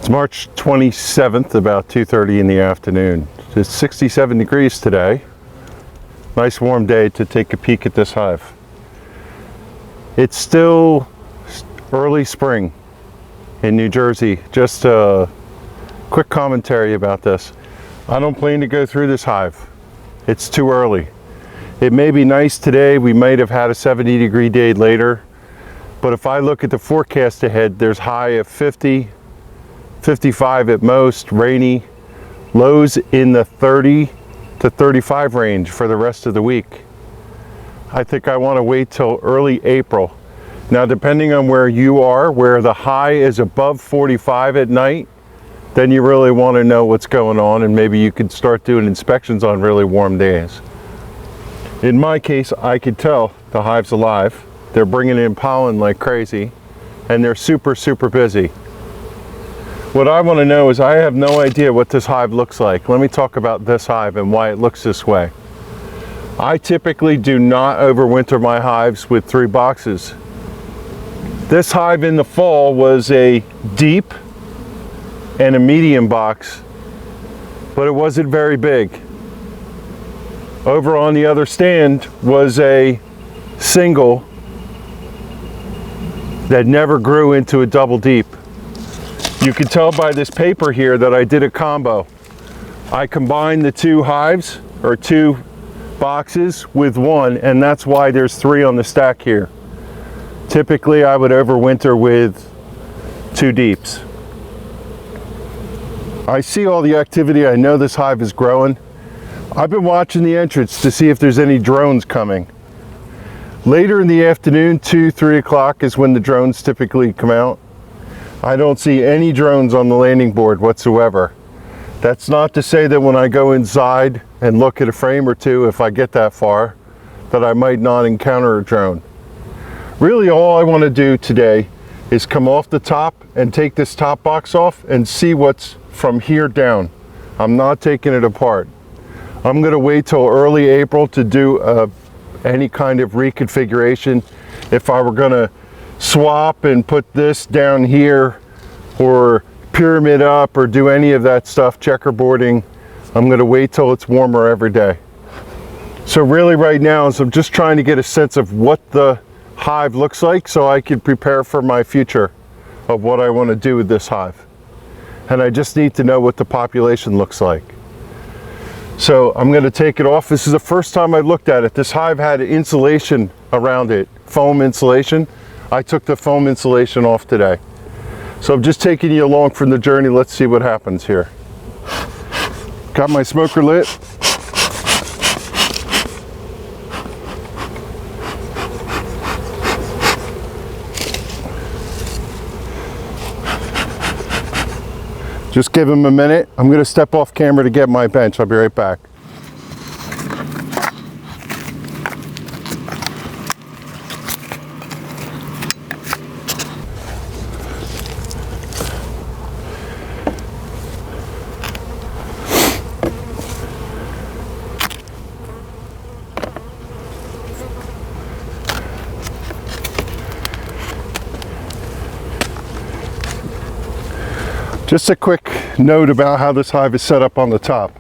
It's March 27th, about 2:30 in the afternoon. It's 67 degrees today. Nice warm day to take a peek at this hive. It's still early spring in New Jersey. Just a quick commentary about this. I don't plan to go through this hive. It's too early. It may be nice today. We might have had a 70-degree day later. But if I look at the forecast ahead, there's high of 50, 55 at most, rainy, lows in the 30 to 35 range for the rest of the week. I think I want to wait till early April. Now, depending on where you are, where the high is above 45 at night, then you really want to know what's going on, and maybe you could start doing inspections on really warm days. In my case, I could tell the hive's alive. They're bringing in pollen like crazy, and they're super, super busy. What I want to know is I have no idea what this hive looks like. Let me talk about this hive and why it looks this way. I typically do not overwinter my hives with 3 boxes. This hive in the fall was a deep and a medium box, but it wasn't very big. Over on the other stand was a single that never grew into a double deep. You can tell by this paper here that I did a combo. I combined the 2 hives, or 2 boxes, with 1, and that's why there's 3 on the stack here. Typically, I would overwinter with 2 deeps. I see all the activity. I know this hive is growing. I've been watching the entrance to see if there's any drones coming. Later in the afternoon, 2, 3 o'clock is when the drones typically come out. I don't see any drones on the landing board whatsoever. That's not to say that when I go inside and look at a frame or 2, if I get that far, that I might not encounter a drone. Really, all I want to do today is come off the top and take this top box off and see what's from here down. I'm not taking it apart. I'm going to wait till early April to do any kind of reconfiguration. If I were going to swap and put this down here or pyramid up or do any of that stuff, checkerboarding, I'm going to wait till it's warmer every day. So really right now is I'm just trying to get a sense of what the hive looks like so I can prepare for my future of what I want to do with this hive. And I just need to know what the population looks like. So I'm going to take it off. This is the first time I looked at it. This hive had insulation around it, foam insulation. I took the foam insulation off today. So I'm just taking you along from the journey. Let's see what happens here. Got my smoker lit. Just give him a minute. I'm going to step off camera to get my bench. I'll be right back. Just a quick note about how this hive is set up on the top.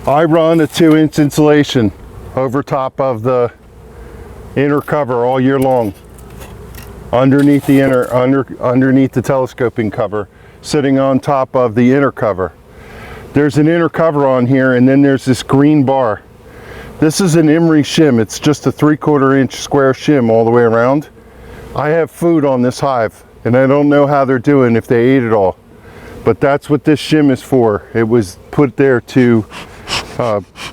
I run a 2-inch insulation over top of the inner cover all year long, underneath the underneath the telescoping cover, sitting on top of the inner cover. There's an inner cover on here, and then there's this green bar. This is an emery shim. It's just a 3/4 inch square shim all the way around. I have food on this hive, and I don't know how they're doing, if they ate it all. But that's what this shim is for. It was put there to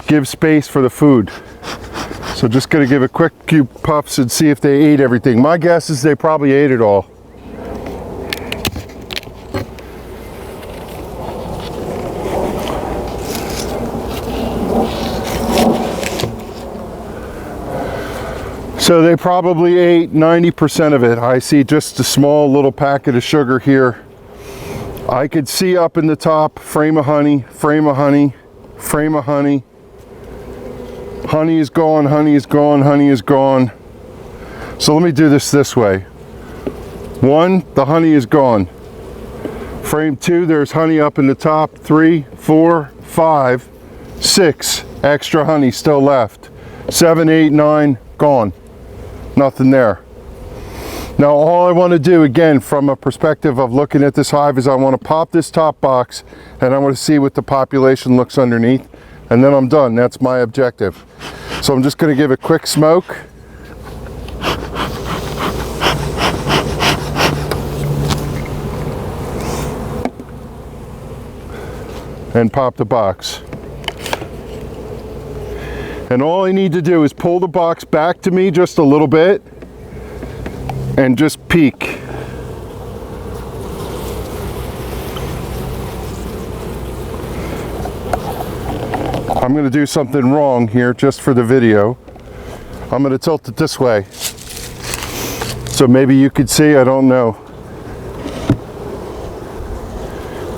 give space for the food. So just gonna give a quick few puffs and see if they ate everything. My guess is they probably ate it all. So they probably ate 90% of it. I see just a small little packet of sugar here. I could see up in the top, frame of honey, frame of honey, frame of honey. Honey is gone, honey is gone, honey is gone. So let me do this way. 1, the honey is gone. Frame 2, there's honey up in the top. 3, 4, 5, 6 extra honey still left. 7, 8, 9 gone. Nothing there. Now all I want to do, again, from a perspective of looking at this hive, is I want to pop this top box and I want to see what the population looks underneath, and then I'm done. That's my objective. So I'm just going to give a quick smoke. And pop the box. And all I need to do is pull the box back to me just a little bit and just peek. I'm going to do something wrong here just for the video. I'm going to tilt it this way. So maybe you could see, I don't know.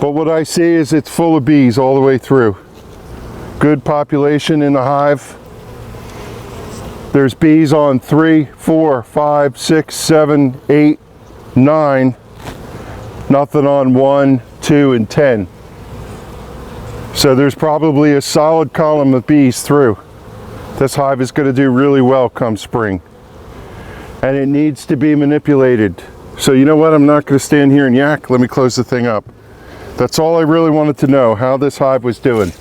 But what I see is it's full of bees all the way through. Good population in the hive. There's bees on 3, 4, 5, 6, 7, 8, 9. Nothing on 1, 2, and 10. So there's probably a solid column of bees through. This hive is going to do really well come spring. And it needs to be manipulated. So you know what? I'm not going to stand here and yak. Let me close the thing up. That's all I really wanted to know, how this hive was doing.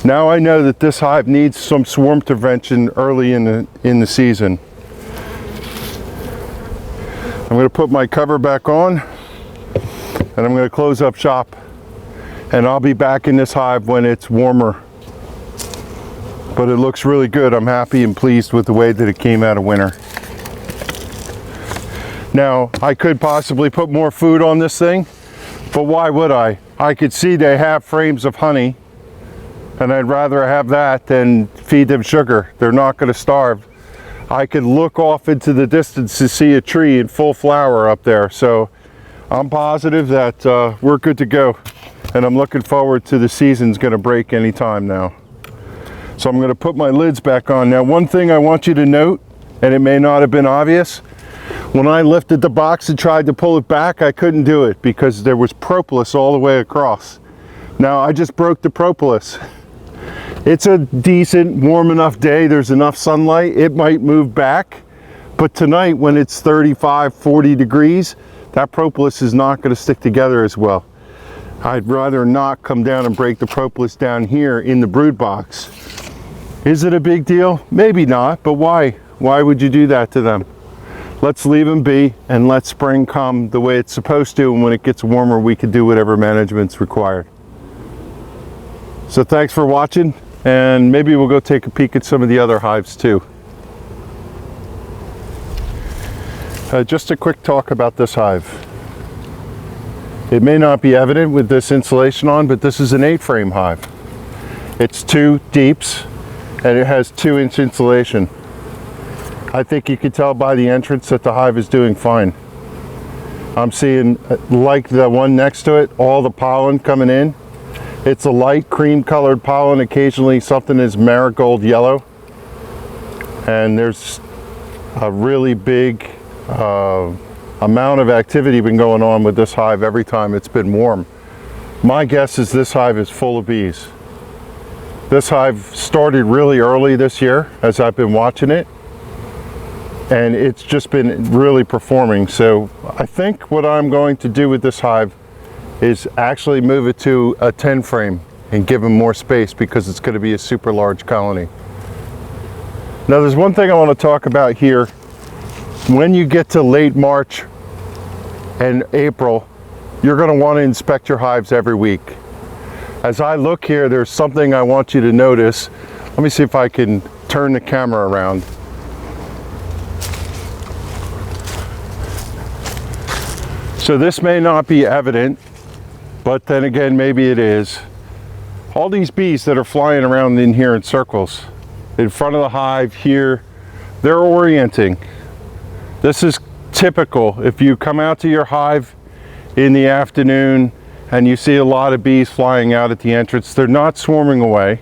Now I know that this hive needs some swarm prevention early in the season. I'm going to put my cover back on and I'm going to close up shop, and I'll be back in this hive when it's warmer. But it looks really good. I'm happy and pleased with the way that it came out of winter. Now I could possibly put more food on this thing, but why would I? I could see they have frames of honey, and I'd rather have that than feed them sugar. They're not going to starve. I could look off into the distance to see a tree in full flower up there. So I'm positive that we're good to go. And I'm looking forward to the season's going to break anytime now. So I'm going to put my lids back on. Now one thing I want you to note, and it may not have been obvious, when I lifted the box and tried to pull it back, I couldn't do it because there was propolis all the way across. Now I just broke the propolis. It's a decent, warm enough day. There's enough sunlight. It might move back, but tonight when it's 35, 40 degrees, that propolis is not going to stick together as well. I'd rather not come down and break the propolis down here in the brood box. Is it a big deal? Maybe not, but why? Why would you do that to them? Let's leave them be and let spring come the way it's supposed to, and when it gets warmer we can do whatever management's required. So thanks for watching, and maybe we'll go take a peek at some of the other hives too. Just a quick talk about this hive. It may not be evident with this insulation on, but this is an 8-frame hive. It's 2 deeps and it has 2-inch insulation. I think you can tell by the entrance that the hive is doing fine. I'm seeing, like the one next to it, all the pollen coming in. It's a light cream colored pollen. Occasionally something is marigold yellow. And there's a really big amount of activity been going on with this hive every time it's been warm. My guess is this hive is full of bees. This hive started really early this year as I've been watching it, and it's just been really performing. So I think what I'm going to do with this hive is actually move it to a 10 frame and give them more space, because it's going to be a super large colony. Now there's one thing I want to talk about here. When you get to late March and April, you're going to want to inspect your hives every week. As I look here, there's something I want you to notice. Let me see if I can turn the camera around. So this may not be evident, but then again, maybe it is. All these bees that are flying around in here in circles, in front of the hive here, they're orienting. This is typical. If you come out to your hive in the afternoon and you see a lot of bees flying out at the entrance, they're not swarming away,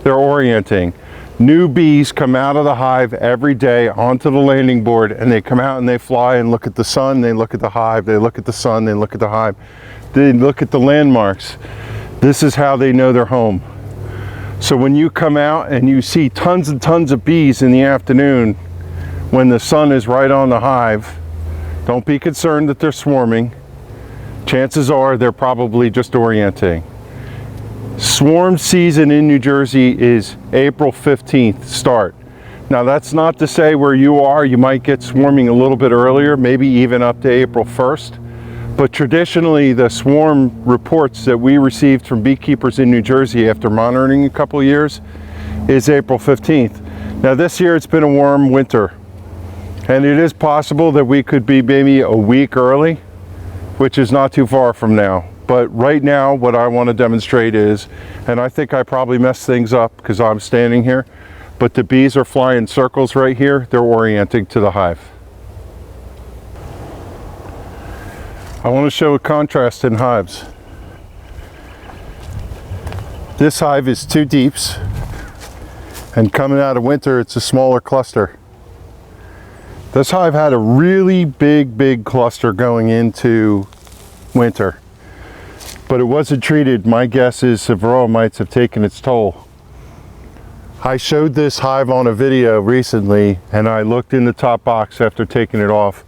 they're orienting. New bees come out of the hive every day onto the landing board, and they come out and they fly and look at the sun, they look at the hive, they look at the sun, they look at the hive. They look at the landmarks. This is how they know they're home. So when you come out and you see tons and tons of bees in the afternoon, when the sun is right on the hive, don't be concerned that they're swarming. Chances are they're probably just orienting. Swarm season in New Jersey is April 15th start. Now that's not to say where you are, you might get swarming a little bit earlier, maybe even up to April 1st. But traditionally the swarm reports that we received from beekeepers in New Jersey after monitoring a couple of years is April 15th. Now this year it's been a warm winter, and it is possible that we could be maybe a week early, which is not too far from now. But right now what I want to demonstrate is, and I think I probably messed things up because I'm standing here, but the bees are flying circles right here. They're orienting to the hive. I want to show a contrast in hives. This hive is 2 deeps, and coming out of winter it's a smaller cluster. This hive had a really big cluster going into winter, but it wasn't treated. My guess is the varroa mites have taken its toll. I showed this hive on a video recently, and I looked in the top box after taking it off,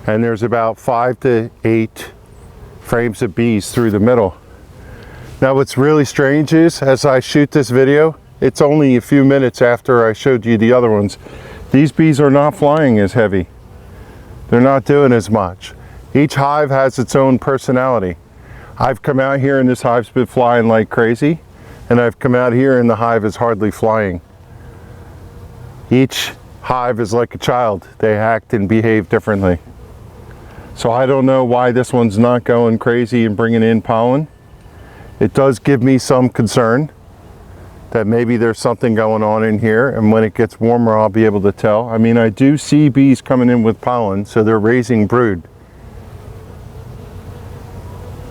and there's about 5 to 8 frames of bees through the middle. Now what's really strange is, as I shoot this video, it's only a few minutes after I showed you the other ones, these bees are not flying as heavy. They're not doing as much. Each hive has its own personality. I've come out here and this hive's been flying like crazy, and I've come out here and the hive is hardly flying. Each hive is like a child. They act and behave differently. So I don't know why this one's not going crazy and bringing in pollen. It does give me some concern that maybe there's something going on in here, and when it gets warmer I'll be able to tell. I mean, I do see bees coming in with pollen, so they're raising brood.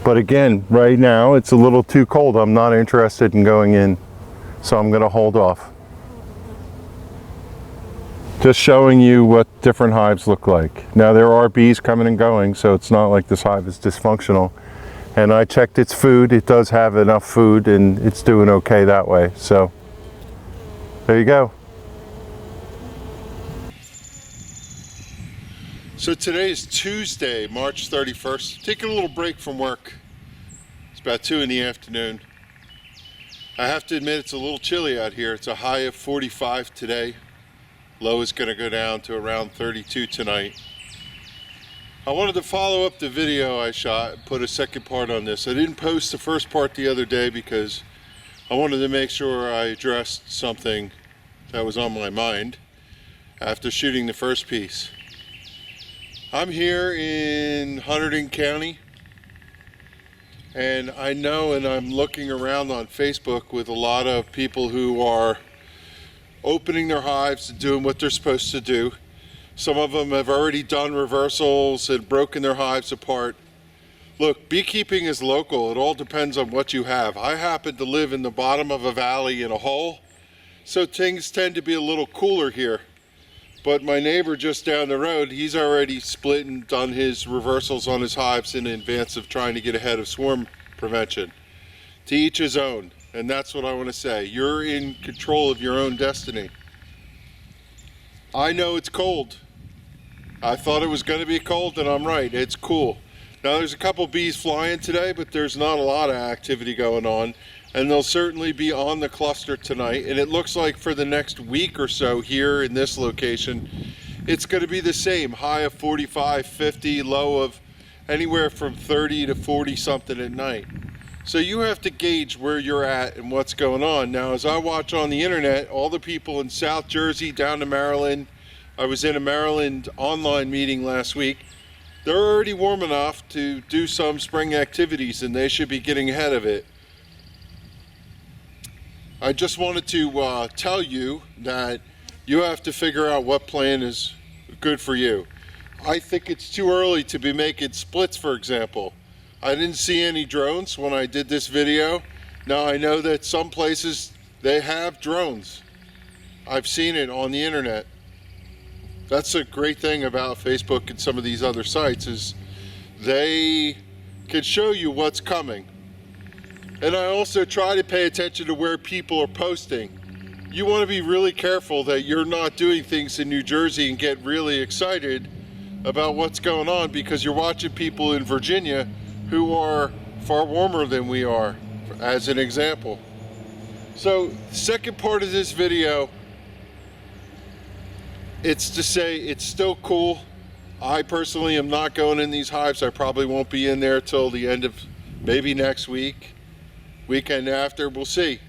But again, right now it's a little too cold. I'm not interested in going in, so I'm going to hold off. Just showing you what different hives look like. Now there are bees coming and going, so it's not like this hive is dysfunctional. And I checked its food. It does have enough food and it's doing okay that way. So there you go. So today is Tuesday, March 31st. Taking a little break from work. It's about 2 in the afternoon. I have to admit it's a little chilly out here. It's a high of 45 today. Low is going to go down to around 32 tonight. I wanted to follow up the video I shot and put a second part on this. I didn't post the first part the other day because I wanted to make sure I addressed something that was on my mind after shooting the first piece. I'm here in Hunterdon County, and I know, and I'm looking around on Facebook with a lot of people who are opening their hives and doing what they're supposed to do. Some of them have already done reversals and broken their hives apart. Look, beekeeping is local. It all depends on what you have. I happen to live in the bottom of a valley in a hole, so things tend to be a little cooler here. But my neighbor just down the road, he's already split and done his reversals on his hives in advance of trying to get ahead of swarm prevention. To each his own, and that's what I want to say. You're in control of your own destiny. I know it's cold. I thought it was going to be cold, and I'm right. It's cool. Now there's a couple bees flying today, but there's not a lot of activity going on, and they'll certainly be on the cluster tonight. And it looks like for the next week or so here in this location, it's going to be the same. High of 45, 50, low of anywhere from 30 to 40 something at night. So you have to gauge where you're at and what's going on. Now, as I watch on the internet, all the people in South Jersey down to Maryland, I was in a Maryland online meeting last week, they're already warm enough to do some spring activities, and they should be getting ahead of it. I just wanted to tell you that you have to figure out what plan is good for you. I think it's too early to be making splits, for example. I didn't see any drones when I did this video. Now I know that some places they have drones. I've seen it on the internet. That's a great thing about Facebook and some of these other sites is they can show you what's coming. And I also try to pay attention to where people are posting. You want to be really careful that you're not doing things in New Jersey and get really excited about what's going on because you're watching people in Virginia who are far warmer than we are, as an example. So, the second part of this video, it's to say it's still cool. I personally am not going in these hives. I probably won't be in there till the end of maybe next week, weekend after, we'll see.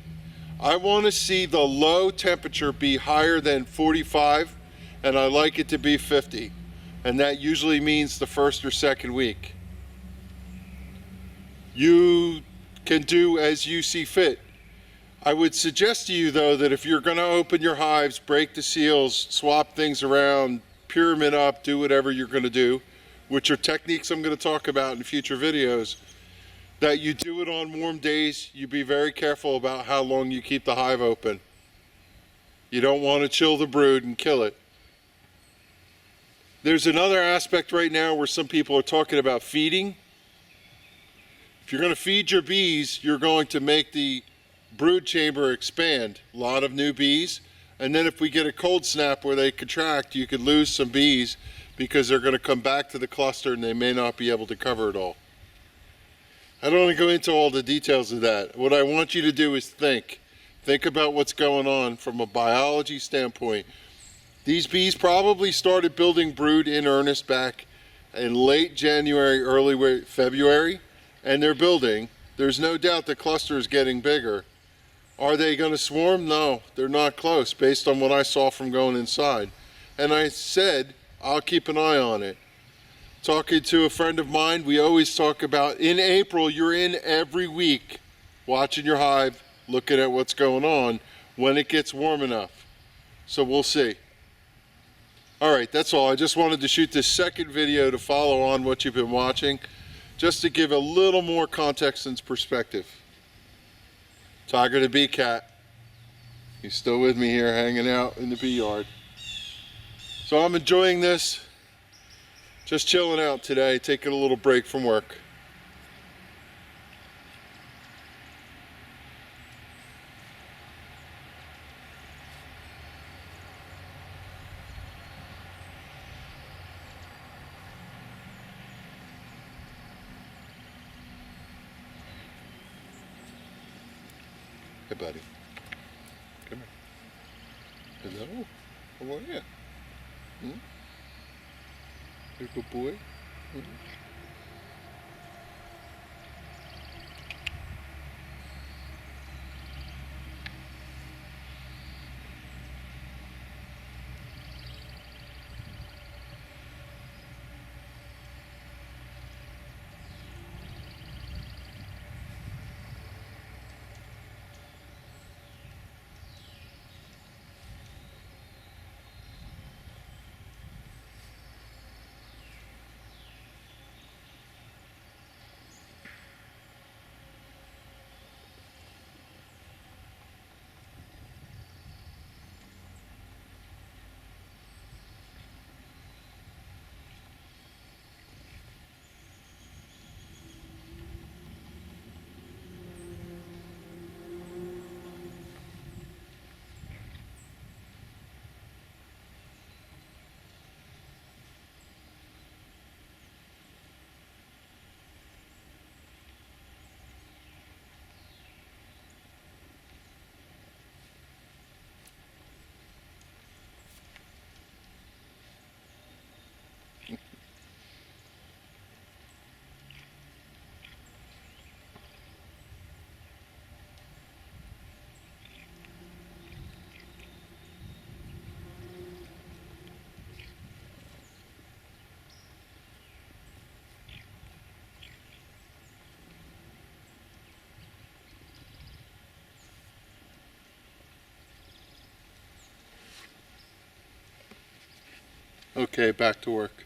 I want to see the low temperature be higher than 45, and I like it to be 50. And that usually means the first or second week. You can do as you see fit. I would suggest to you though that if you're going to open your hives, break the seals, swap things around, pyramid up, do whatever you're going to do, which are techniques I'm going to talk about in future videos, that you do it on warm days. You be very careful about how long you keep the hive open. You don't want to chill the brood and kill it. There's another aspect right now where some people are talking about feeding. If you're going to feed your bees, you're going to make the brood chamber expand. A lot of new bees. And then if we get a cold snap where they contract, you could lose some bees because they're going to come back to the cluster and they may not be able to cover it all. I don't want to go into all the details of that. What I want you to do is think. Think about what's going on from a biology standpoint. These bees probably started building brood in earnest back in late January, early February, and they're building. There's no doubt the cluster is getting bigger. Are they going to swarm? No, they're not close based on what I saw from going inside. And I said, I'll keep an eye on it. Talking to a friend of mine, we always talk about in April, you're in every week watching your hive, looking at what's going on when it gets warm enough. So we'll see. All right, that's all. I just wanted to shoot this second video to follow on what you've been watching, just to give a little more context and perspective. Tiger the bee cat. He's still with me here hanging out in the bee yard. So I'm enjoying this. Just chilling out today, taking a little break from work. Hey, buddy. Come here. Hello. How are you? Hmm? You're a good boy. Hmm? Okay, back to work.